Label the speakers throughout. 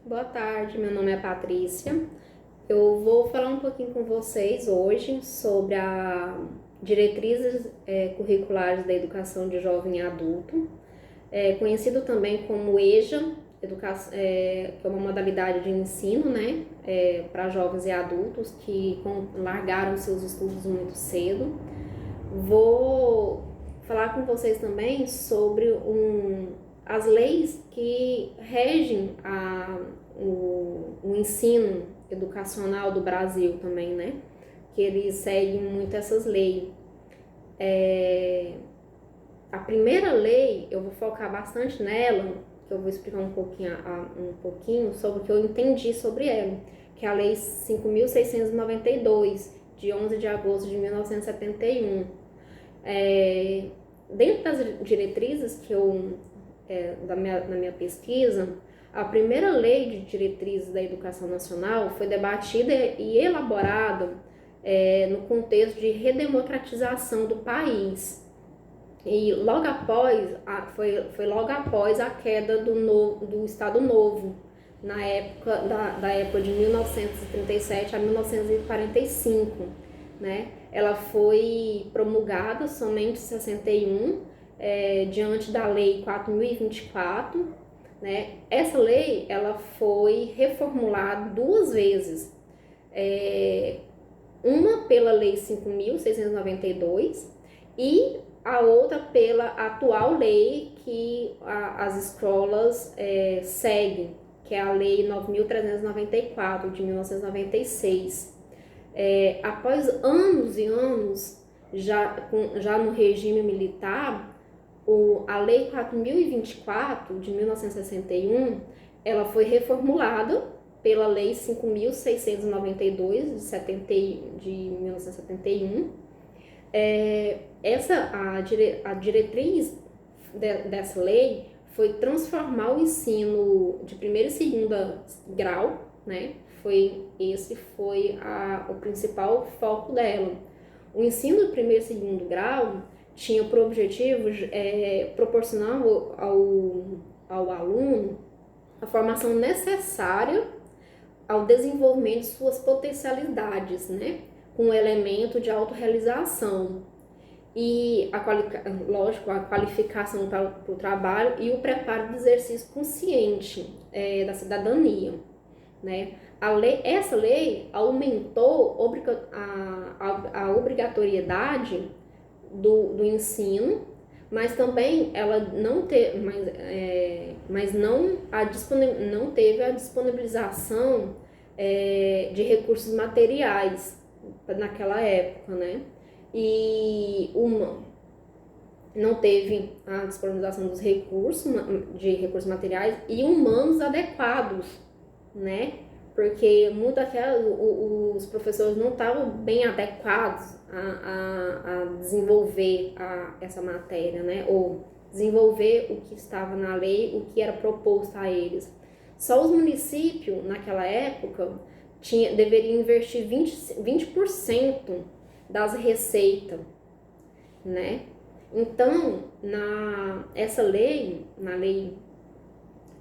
Speaker 1: Boa tarde, meu nome é Patrícia. Eu vou falar um pouquinho com vocês hoje sobre a diretrizes curriculares da educação de jovem e adulto, conhecido também como EJA, que é uma modalidade de ensino, né, para jovens e adultos que largaram seus estudos muito cedo. Vou falar com vocês também sobre as leis que regem o ensino educacional do Brasil também, né? Que eles seguem muito essas leis. A primeira lei, eu vou focar bastante nela, que eu vou explicar um pouquinho sobre o que eu entendi sobre ela, que é a Lei 5.692, de 11 de agosto de 1971. Dentro das diretrizes que na minha pesquisa, a primeira lei de diretrizes da educação nacional foi debatida e elaborada no contexto de redemocratização do país. E logo após, foi logo após a queda do Estado Novo, na época da época de 1937 a 1945, né? Ela foi promulgada somente em 61, diante da Lei 4.024, né? Essa lei ela foi reformulada duas vezes, uma pela Lei 5.692 e a outra pela atual lei que as escolas seguem, que é a Lei 9.394 de 1996. Após anos e anos, já no regime militar, a Lei 4.024 de 1961, ela foi reformulada pela Lei 5.692 de 1971. A diretriz dessa lei foi transformar o ensino de primeiro e segundo grau, né? Esse foi o principal foco dela. O ensino de primeiro e segundo grau tinha por objetivo proporcionar ao aluno a formação necessária ao desenvolvimento de suas potencialidades, né? Com o elemento de autorrealização e lógico, a qualificação para o trabalho e o preparo do exercício consciente da cidadania, né? Essa lei aumentou a obrigatoriedade do ensino, mas também ela não teve, não teve a disponibilização de recursos materiais naquela época, né? E não teve a disponibilização dos recursos materiais e humanos adequados, né? Porque os professores não estavam bem adequados a desenvolver essa matéria, né? Ou desenvolver o que estava na lei, o que era proposto a eles. Só os municípios, naquela época, deveriam investir 20% das receitas, né? Então, essa lei,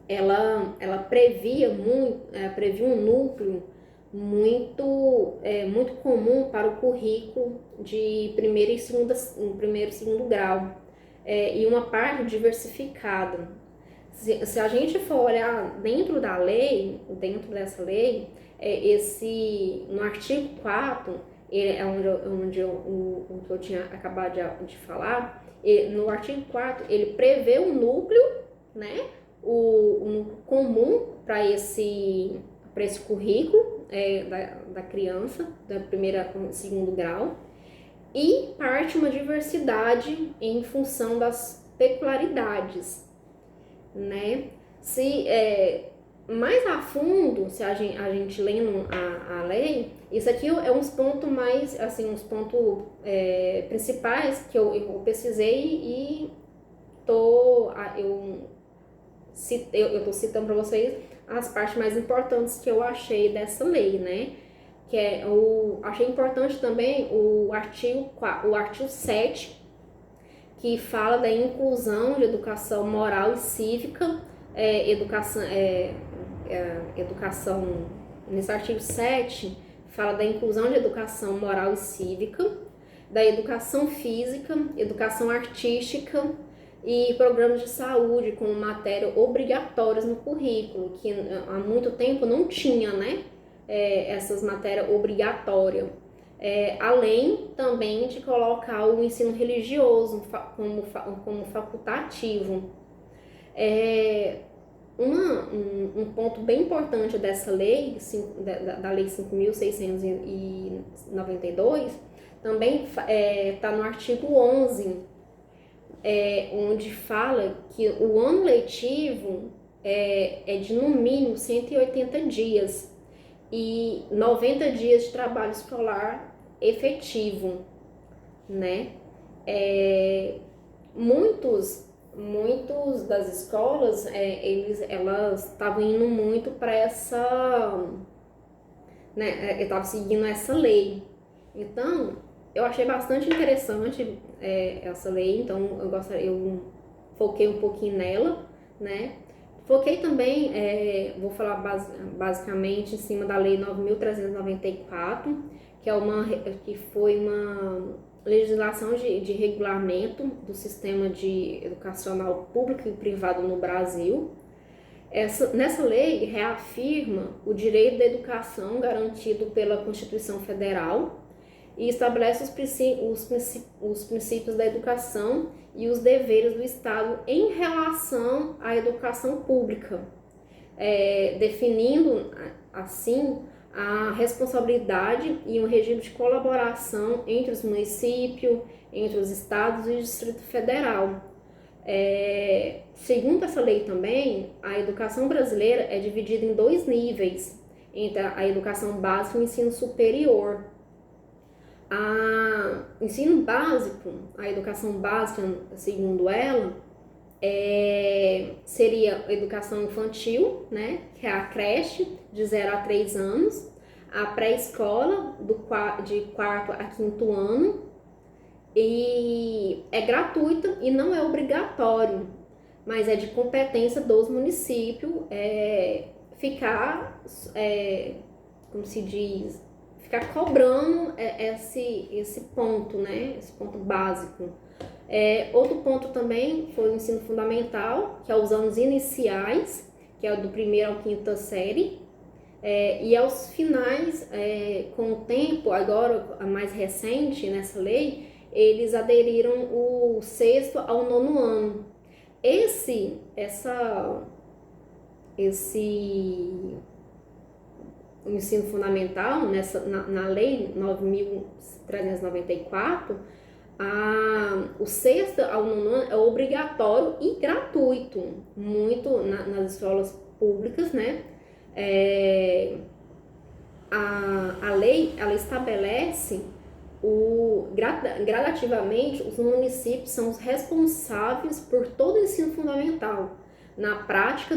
Speaker 1: ela previa um núcleo muito comum para o currículo de primeiro e segundo grau, e uma parte diversificada. Se a gente for olhar dentro dessa lei, no artigo 4, onde eu tinha acabado de falar, no artigo 4 ele prevê um núcleo, né? O núcleo comum para esse currículo da criança, da primeira e segundo grau, e parte uma diversidade em função das peculiaridades, né? Mais a fundo, se a gente lendo a lei, isso aqui é uns pontos mais, assim, uns pontos principais que eu pesquisei e eu tô citando para vocês as partes mais importantes que eu achei dessa lei, né? Achei importante também o artigo 7, que fala da inclusão de educação moral e cívica, educação, nesse artigo 7, fala da inclusão de educação moral e cívica, da educação física, educação artística e programas de saúde como matéria obrigatórias no currículo, que há muito tempo não tinha, né, essas matérias obrigatórias. Além também de colocar o ensino religioso como facultativo. Um ponto bem importante dessa lei, da Lei 5.692, também está no artigo 11, onde fala que o ano letivo é de no mínimo 180 dias e 90 dias de trabalho escolar efetivo, né? Muitos das escolas, elas estavam indo muito para essa, né, estavam seguindo essa lei. Então, eu achei bastante interessante essa lei, então eu foquei um pouquinho nela, né? Foquei também, vou falar basicamente em cima da Lei 9.394, que foi uma legislação de regulamento do sistema educacional público e privado no Brasil. Nessa lei reafirma o direito da educação garantido pela Constituição Federal e estabelece os princípios da educação e os deveres do Estado em relação à educação pública, definindo assim a responsabilidade e um regime de colaboração entre os municípios, entre os estados e o Distrito Federal. Segundo essa lei também, a educação brasileira é dividida em 2 níveis, entre a educação básica e o ensino superior. Ensino básico, a educação básica, segundo ela, seria a educação infantil, né, que é a creche, de 0 a 3 anos, a pré-escola, de 4º a 5º ano, e é gratuita e não é obrigatório, mas é de competência dos municípios ficar, como se diz, ficar cobrando esse ponto, né, esse ponto básico. Outro ponto também foi o ensino fundamental, que é os anos iniciais, que é do 1º ao 5ª série, e aos finais, com o tempo, agora a mais recente nessa lei, eles aderiram o 6º ao 9º ano. O ensino fundamental, na lei 9.394, o 6º ao 9º ano é obrigatório e gratuito, muito nas escolas públicas, né? A lei, ela estabelece gradativamente os municípios são os responsáveis por todo o ensino fundamental. Na prática,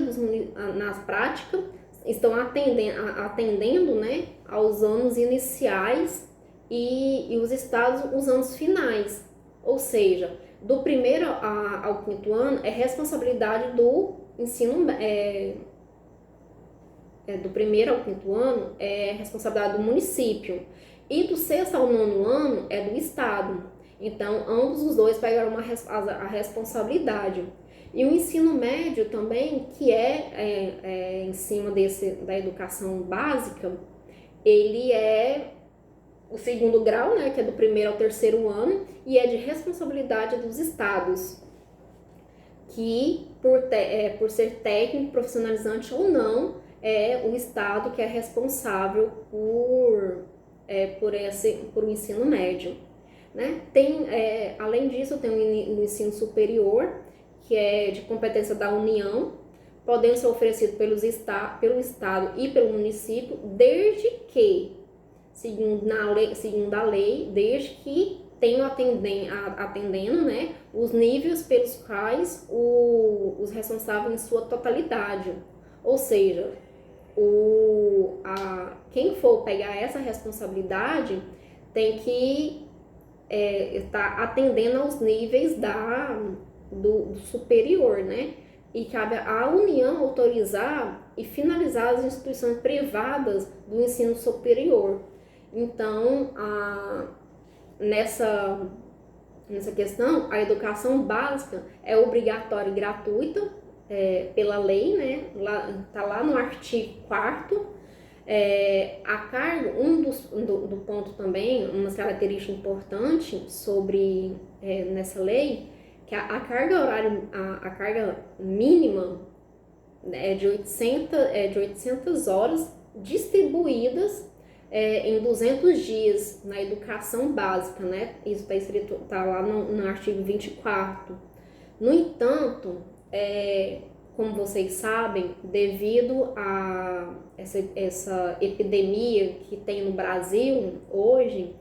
Speaker 1: estão atendendo, né, aos anos iniciais e os estados os anos finais. Ou seja, do 1º ao 5º ano é responsabilidade do ensino, do 1º ao 5º ano é responsabilidade do município. E do 6º ao 9º ano é do estado. Então, ambos os dois pegaram a responsabilidade. E o ensino médio também, que em cima da educação básica, ele é o 2º grau, né, que é do 1º ao 3º ano, e é de responsabilidade dos estados, que por ser técnico, profissionalizante ou não, é o estado que é responsável por o ensino médio, né? Além disso, tem o ensino superior, que é de competência da União, podendo ser oferecido pelo Estado e pelo município, desde que, segundo a lei, desde que tenham atendendo, né, os níveis pelos quais os responsáveis em sua totalidade. Ou seja, quem for pegar essa responsabilidade tem que estar atendendo aos níveis do superior, né? E cabe à União autorizar e finalizar as instituições privadas do ensino superior. Então, nessa questão, a educação básica é obrigatória e gratuita pela lei, né? Tá lá no artigo 4º. A carga, do ponto também, uma característica importante sobre nessa lei, que a carga horária, a carga mínima é de 800 horas distribuídas em 200 dias na educação básica, né? Isso está escrito, tá lá no artigo 24º. No entanto, como vocês sabem, devido a essa epidemia que tem no Brasil hoje,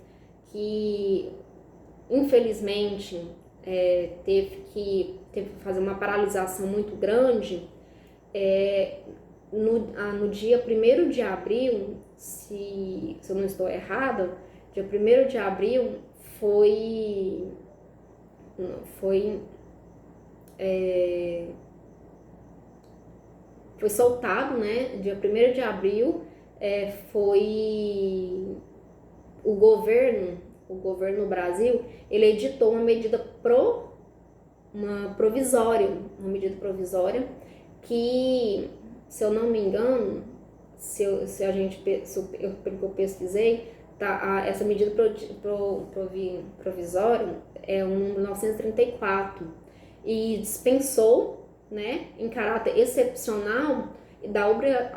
Speaker 1: que infelizmente teve que fazer uma paralisação muito grande, no dia 1º de abril, se eu não estou errada, dia 1º de abril foi soltado, né? Dia 1º de abril foi o governo no Brasil, ele editou uma medida provisória que, se eu não me engano, pelo que eu pesquisei, essa medida provisória é o número 934 e dispensou, né, em caráter excepcional, da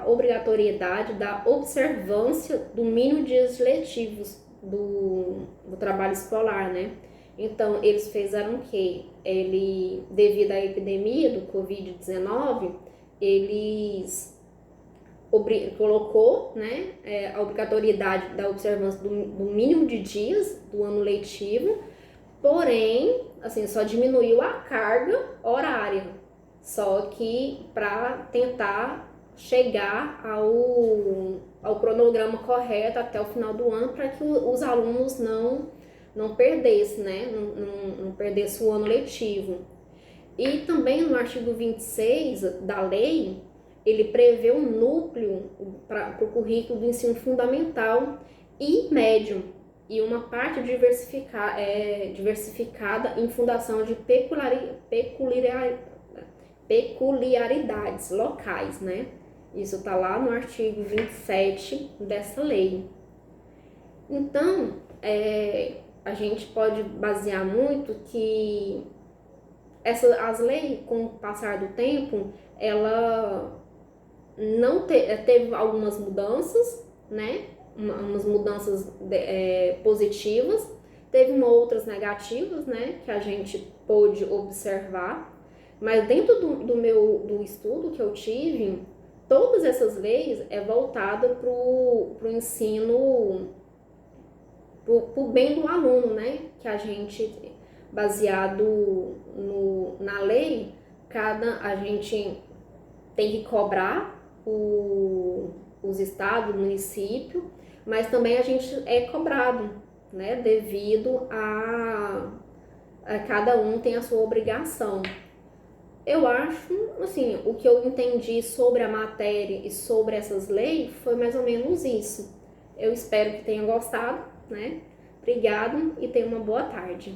Speaker 1: obrigatoriedade da observância do mínimo de dias letivos do trabalho escolar, né? Então, eles fizeram o quê? Devido à epidemia do Covid-19, eles colocou, né, a obrigatoriedade da observância do mínimo de dias do ano letivo, porém, assim, só diminuiu a carga horária, só que para tentar chegar ao cronograma correto até o final do ano, para que os alunos não perdessem, né, não perdessem o ano letivo. E também no artigo 26 da lei, ele prevê um núcleo para o currículo do ensino fundamental e médio, e uma parte diversificada em fundação de peculiaridades locais, né? Isso está lá no artigo 27 dessa lei. Então, a gente pode basear muito que as leis, com o passar do tempo, ela não teve algumas mudanças, né? Umas mudanças positivas, teve outras negativas, né? Que a gente pôde observar, mas dentro do estudo que eu tive, todas essas leis voltada para o ensino, para o bem do aluno, né? Que a gente, baseado na lei, a gente tem que cobrar os estados, o município, mas também a gente é cobrado, né? Devido a cada um tem a sua obrigação. Eu acho, assim, o que eu entendi sobre a matéria e sobre essas leis foi mais ou menos isso. Eu espero que tenham gostado, né? Obrigado e tenha uma boa tarde.